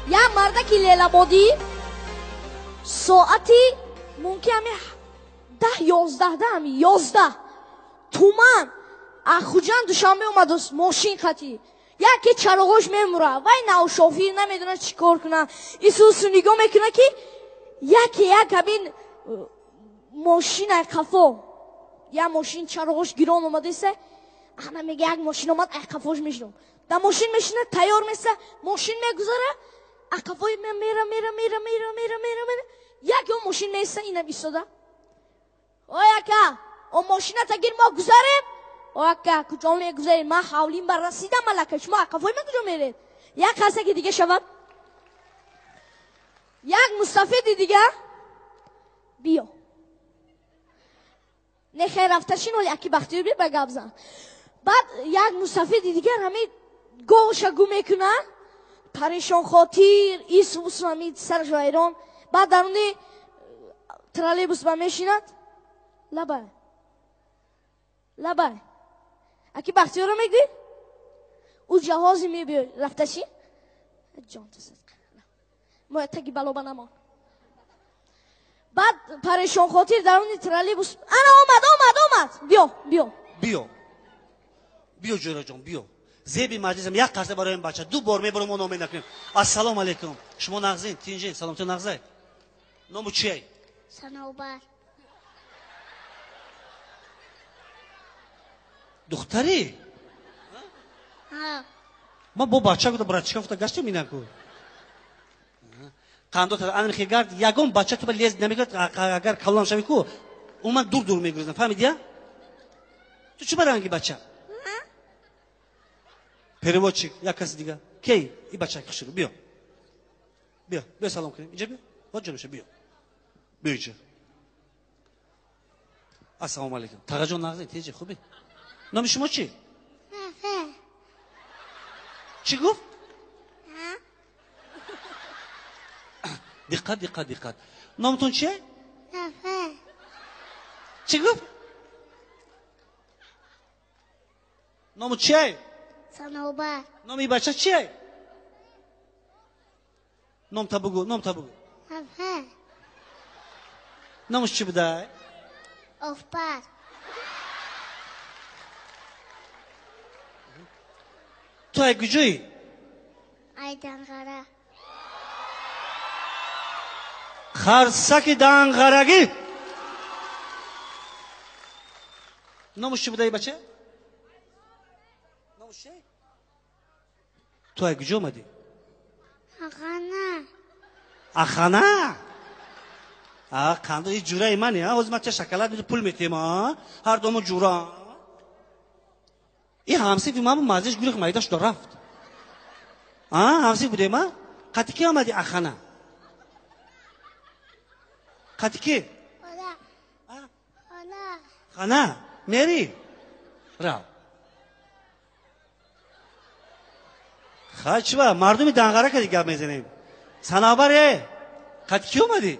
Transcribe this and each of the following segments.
یک مرده که لیلابادی ساعتی ممکن همی 11 تومن اخوجان دوشنبه اومد و ماشین خطی یکی چراغاش میموره وای نو شوفیر نمیدونه چی کار کنه ایسوسو نگاه میکنه که یک کبین ماشین کفو یا ماشین چراغاش گیران اومده سه انا میگه یک ماشین اومد کفوش میشنم در ماشین میشینه تیار میسه ماشین میگذاره کفوی میره یک اون ماشین میسه اینه بیستاده او یکا اون ماشینه تگیر ما گذاریم او یکا کجا میگذاریم ما حولیم بر رسیدم ملکه شما کفوی من کجا میرید یک کسی که دیگه شود یک مستفید دیگه بیا نخیر رفتشین ولی اکی بختیار بیر بگب زن بعد یک مستفید دیگه همین گوش گو میکنه پریشان خاطیر ایسوس همین سرش ویران بعد درونی ترالیبوس با میشیند لبه اکی بختیار رو میگی او جهازی میبیر رفتشین جان تو صدقه ما تکی بلابه نمان بعد پریشان خاطر درونی ترالیبوس انا اومد بیا جورا جان بیا زیبی مجلسم یک قصه برای این بچه دو بار میبرم و نامه نکنیم السلام علیکم شما نغزین تینجین سلامت نغزه نامو چیه؟ صنوبر دختری؟ ما با بچه گفتم برای چیکار گفته گشتیم این نکن قندو تا ان خیگرد یگون بچه تو لیز نمیگرد اگر کلام شوی کو اون من دور میگردم فهمیدی تو چی برانگی بچه переводчик یک کس دیگه کی این بچه کشورو بیا سلام کنیم اینجا بیا با جلوشه بیا اینجا السلام علیکم تاجون نغزی تیجی خوبی نام شما چی چی گفت دقت نامتون چیه چی گفت نام چیه صنوبر نامی بچه چیه نام تا بگو نامش چی بوده افبر تو ای کجایی ای دنغره خرسک دنغرگی نامش چی بوده ای بچه نامش چیه تو ای کجا اومدی اخانه قندو این جوره ای منی از من چه شکلات میده پول میتیم هر دومو جورا این همسی فی من مازش گوری خمایداش دو رفت همسی بوده ما قطی که آمدی اخانه قطی که خانه میری راو خواهد چه مردمی دنگره که دیگه میزنیم سنابره قطی که اومدی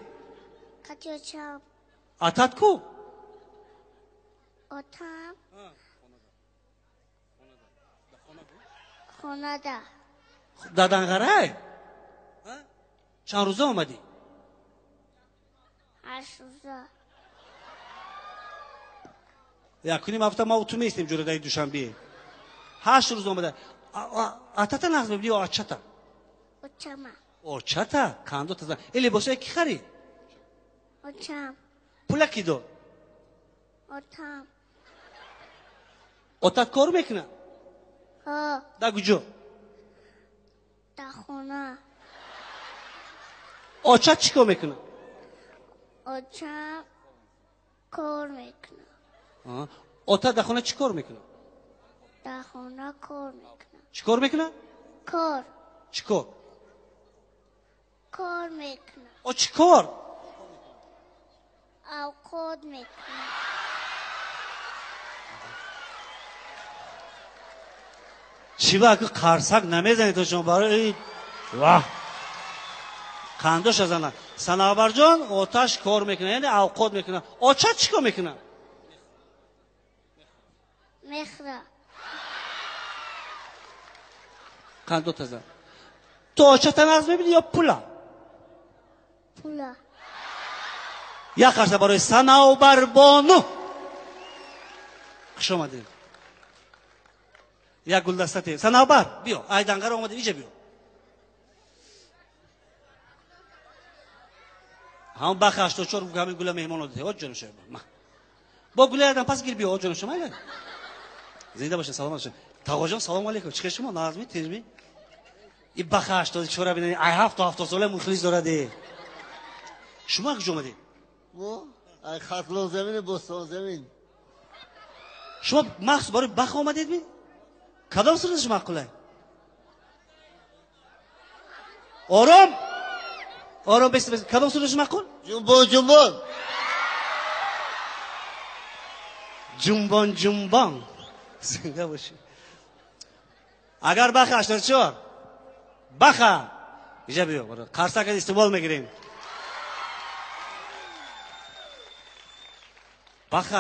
قطی چم آتات کو آتم خونه ده در دنگره چند روزه اومدی 8 روزه یکنیم هفته ما تو میستیم جوره دایی دوشنبه 8 روز اومده آتاتا نغز ببینی و آچتا آچتا کندو تزن این لباسه کی خری آچم پولا کی دو آتم آتات کار میکنه دا کجا در خونه آچت چی کار میکنه آچم کار میکنه آتات در خونه چی کار میکنه در خونه کار میکنه چی کار میکنه چی کار کار میکنه چی کار اوقات میکنه چی با که قرصک نمیزنی تو شما برای واه خندوش ازنه سنابر جان آتش کار میکنه یعنی اوقات میکنه آچت چی کار میکنه میخره خندو تزن تو آچه تنظ میبینی یا پولا؟ پولا. یک خرسه برای صنوبر بانو. خوش آمدید. یک گلدسته صنوبر بیا. ایدنگر آمده اینجا بیا. همون بخ 84 همین گل مهمان داده. آج جان شما. با گل آدم پس گیر بیا آج جان شما. زنده باشین سلام باشین. تاغا جان سلام علیکم. چیکار شما نازمی تیرمی؟ این بخ 84 ببینید. ای هفت ساله مخلص داره. شما کجا اومدید؟ ما ای خطلو زمین بستان زمین. شما مخصوص برای بخ آمدید می؟ کدام سرش معقوله؟ آرام بست کدام سرش معقول؟ جنبان زنده باشی. اگر بخ 84 بخ اینجا بیا برای قرصک استقبال میگیریم. بخ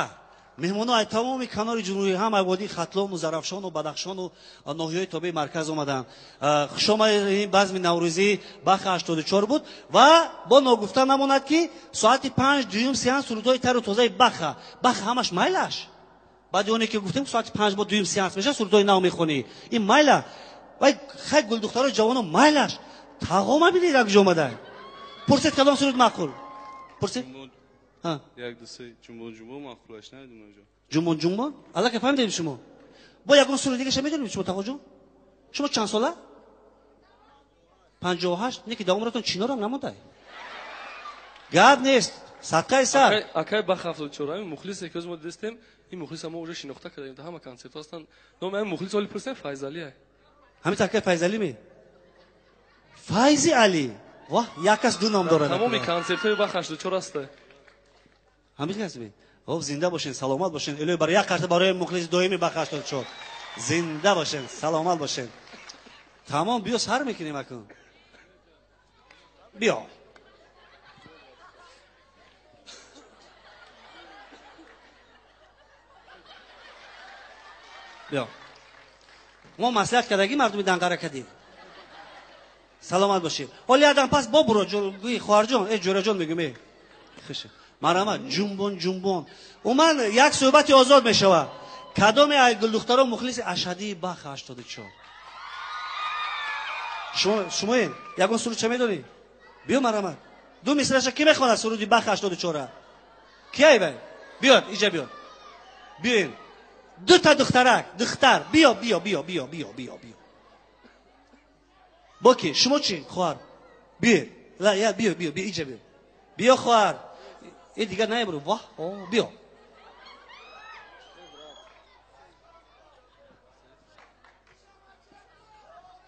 مهمونای تمامی کنار جنوبی هم وادی ختلام و زرافشان و بدخشان و ناحیه‌های تابع مرکز اومدن. شما این بزم نوروزی بخ 84 بود و با نگفته نماند که ساعت 5 دویم سیانس سرودهای تر و تازه بخ همش مایلش. بعد اونی که گفتیم ساعت 5 با دویم سیانس میشه سرودهای نو میخونی. این مایلا وای خیلی گل دخترای جوانو مایلش تاغام ببینید کجا اومدن. پرسید کدام سرود معقول؟ پرسید ها یک دو سه جنبان معقولش ندیدم اونجا. جنبان الله که فهمیدید شما با یگون سرود دیگه میدونید شما تاغا شما چند ساله 58 نکی دامرتون چینا رو هم نمونده گاد نیست صدقه سر اکای بخ 74 مخلص که از ما دیدیم این مخلص ما اونجا شناخته کردیم همه کنسرت هستن نام این مخلص ولی پرسن فایز علی همین تاکه فایز علی می فایز علی واه یکاس دو نام داره تمام کنسرت های بخ 84 است همین کسی خب زنده باشین سلامت باشین الهی برای یک قرطه برای مخلص دومی بخ 84 زنده باشین سلامت باشین تمام بیا سر میکنیم اکن بیا بیا ما مسئله کردگی مردمی دنگره کردیم سلامت باشید ولی آدم پس با برو گوی خواهر جان ای جوره جان میگم ای خشه مرحمت جنبون و من یک صحبتی آزاد میشوه کدام ای گل دخترا مخلص اشهدی بخ 84 شما این یگون سرود چه میدونی بیا مرحمت دو مصرش کی میخونه سرودی بخ 84 کی بای بیاد اینجا بیاد بیاین دو تا دختر بیا با کی شما چی خواهر بیا لا یا بیا اینجا بیا خواهر این دیگه نه برو واه بیا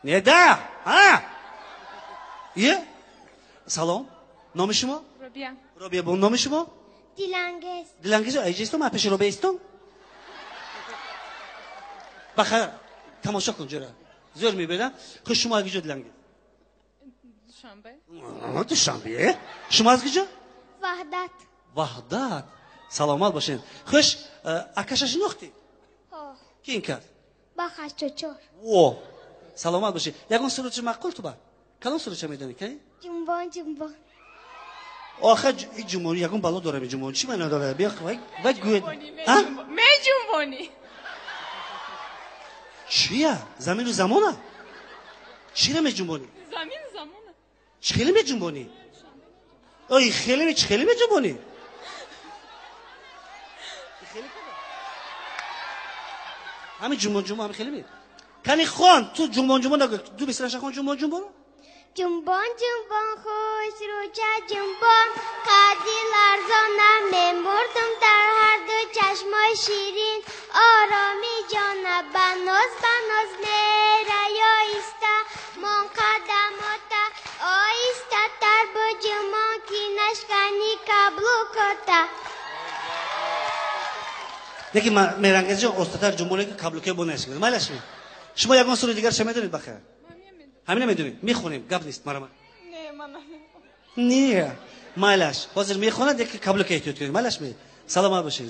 ندا یه سلام نام شما رابیا بون نام شما دیلانگیز ایجستم من پیش رابیا استم بخیر تماشا کن جرا زور میبرم خب شما از کجا دیلانگیز دوشنبه شما از کجا وحدت سلامت باشین خوش اکشش نختی کی این کرد بخ 84 او سلامت باشین یگون سرود معقول تو با کدام سرود میدونی کی جنبان آخه این جمهوری یکون بالا داره می جمهوری چی من داره بیا وای گوید ها می جنبانی چیه زمین و زمانه چی می جنبانی زمین زمانه چخیلی می جنبانی ای خیلی می جنبانی همین جنبان همین خیلی می کنی خان تو جنبان دو بسرش خان جنبان جنبان خوش رو چه جنبان قدی لرزانم میمردم در هر دو چشمای شیرین آرامی جانب بناز میره یا ایستا من قدماتا آیستا تر با جمان کی نشکنی کبلو کتا یکی میرنگز جان استادر جمهوری که کبلو که بونه نشکنه مالش می شما یکان سوری دیگر شما میدونید بخیر همین نمیدونید میخونیم گپ نیست مرا نه مالش حاضر میخونه یک کابل که احتیاط کنید مالش می سلامت باشین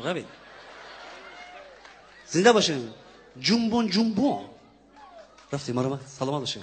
روید زنده باشین جنبون رفتیم مرا سلام باشین